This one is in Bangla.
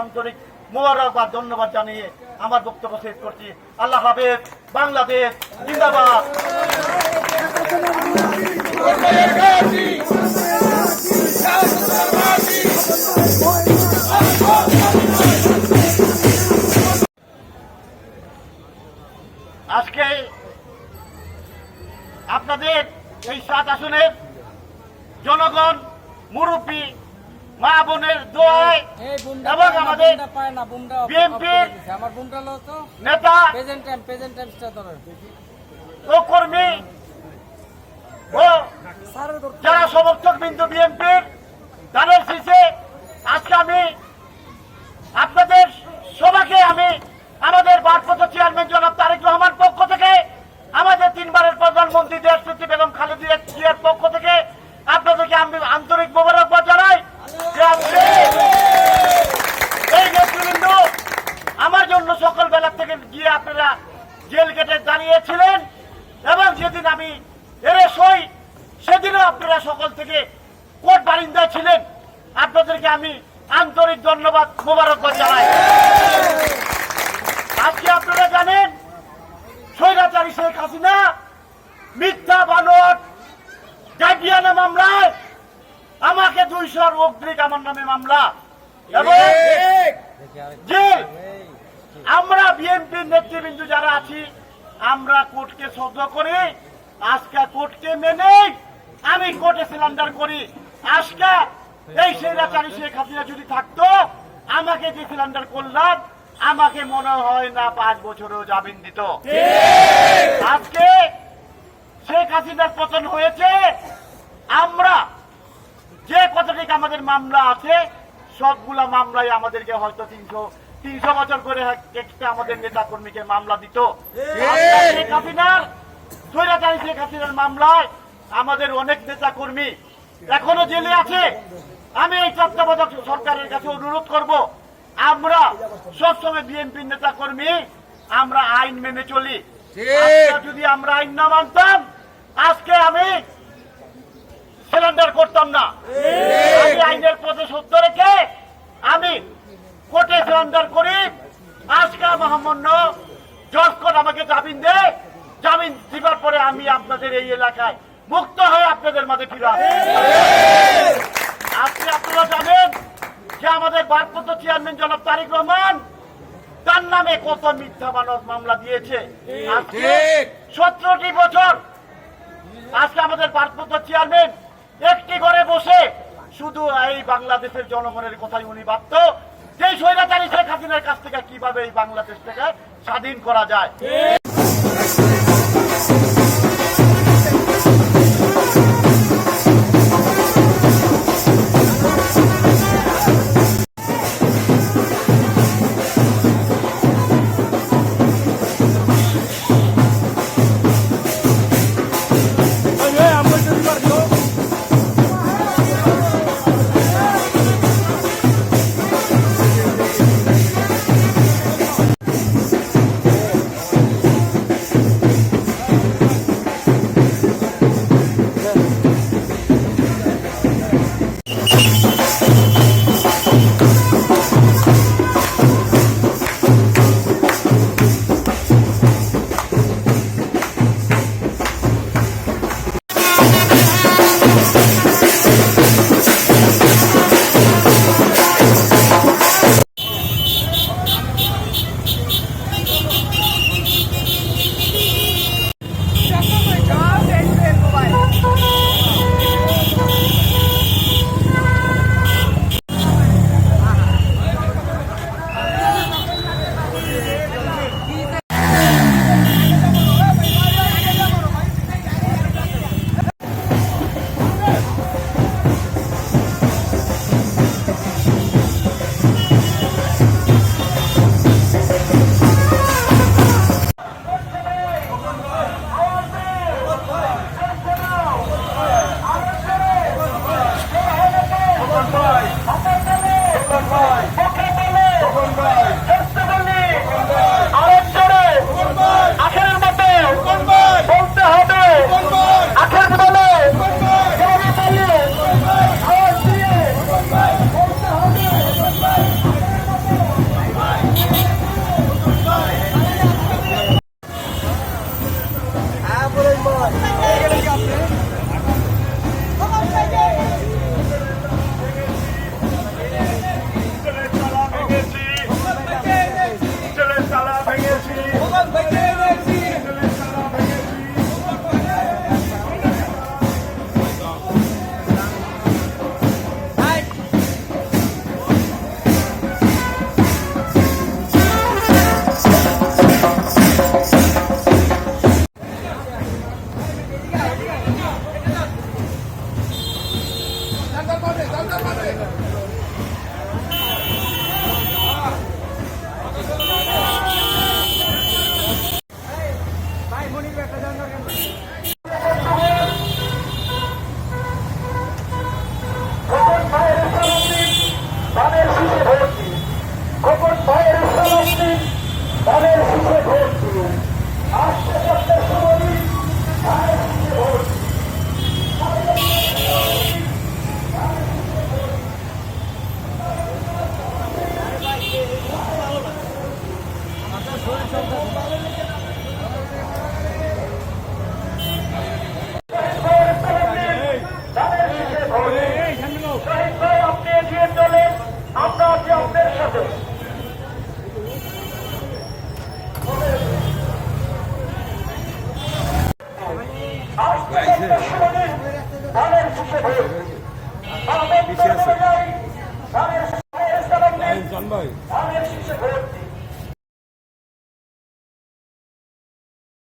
আন্তরিক মোবারকবাদ ধন্যবাদ জানিয়ে আমার বক্তব্য শেষ করছি। আল্লাহ হাফেজ। বাংলাদেশ জিন্দাবাদ। আজকে আপনাদের এই 7 আসনের জনগণ, মুরব্বী, মা বোনের দোয়ায় এবং আমাদের বিএনপির নেতা ও কর্মী ও যারা সমর্থক বিন্দু বিএনপির তাদের শীর্ষে আজকে আমি আপনাদের সবাইকে আমাদের ভারপ্রাপ্ত চেয়ারম্যান জনাব তারেক রহমান পক্ষ থেকে, আমাদের 3 বারের প্রধানমন্ত্রী দেশনেত্রী বেগম খালেদা জিয়ার পক্ষ থেকে আপনাদেরকে আমি আন্তরিক মোবারকবাদ জানাই। এই নেতৃবৃন্দ আমার জন্য সকালবেলা থেকে গিয়ে আপনারা জেল গেটে দাঁড়িয়েছিলেন এবং যেদিন আমি এরেস্ট হই সেদিনও আপনারা সকাল থেকে কোর্ট বারিন্দায় ছিলেন। আপনাদেরকে আমি আন্তরিক ধন্যবাদ মোবারকবাদ জানাই। আজকে আপনারা জানেন স্বৈরাচারী শেখ হাসিনা মিথ্যা বানোয়াট গাইডিয়ানা মামলায় আমাকে 200 অগ্রিক আমার নামে মামলা এবং যে আমরা বিএনপির নেতৃবৃন্দ যারা আছি আমরা কোর্টকে শ্রদ্ধা করি। আজকে কোর্টকে মেনে আমি কোর্টে সিলিন্ডার করি। আজকে এই স্বৈরাচারী শেখ হাসিনা যদি থাকতো আমাকে যে সিলিন্ডার করলাম আমাকে মনে হয় না 5 বছরেও জামিন দিত। আজকে শেখ হাসিনার পতন হয়েছে, আমরা যে কতটুকু আমাদের মামলা আছে সবগুলা মামলায় আমাদেরকে হয়তো 300 বছর করে একটা আমাদের নেতা কর্মীকে মামলা দিত। শেখ হাসিনার স্বৈরাচারী শেখ হাসিনার মামলায় আমাদের অনেক নেতা কর্মী এখনো জেলে আছে। আমি এই তত্ত্বাবধায়ক সরকারের কাছে অনুরোধ করব, আমরা সবসময় বিএনপির নেতা কর্মী আমরা আইন মেনে চলি। যদি আমরা আইন না মানতাম আজকে আমি সিলিন্ডার করতাম না। আমি আইনের পথে সত্য রেখে আমি কোর্টে সিলিন্ডার করি। আজকে মহামান্য জজ কোর্ট আমাকে জামিন দেয়। জামিন দিবার পরে আমি আপনাদের এই এলাকায় মুক্ত হয়ে আপনাদের মাঝে ফিরে আসি। আজকে আপনারা জানেন যে আমাদের ভারপ্রাপ্ত চেয়ারম্যান জনাব তারেক রহমান তার নামে কত মিথ্যা বানোয়াট মামলা দিয়েছে। আজকে 17টি বছর আজকে আমাদের ভারপ্রাপ্ত চেয়ারম্যান একটি ঘরে বসে শুধু এই বাংলাদেশের জনগণের কথাই উনি ভাবত যে স্বৈরাচারী শেখ হাসিনার কাছ থেকে কিভাবে এই বাংলাদেশ থেকে স্বাধীন করা যায়। খোকন ভাইয়ের সালাম ধানের শীষে ভোট দিন। খোকন ভাইয়ের সালাম ধানের শীষে ভোট দিন। আসতে আসতে সময় ধানের শীষে ভোট দিন। শহীদ ভাই আপনি এগিয়ে চলেন, আমরা আছি আপনার সাথে। ধানের শীষে ভোট ধানের শীষে ভোট দিন।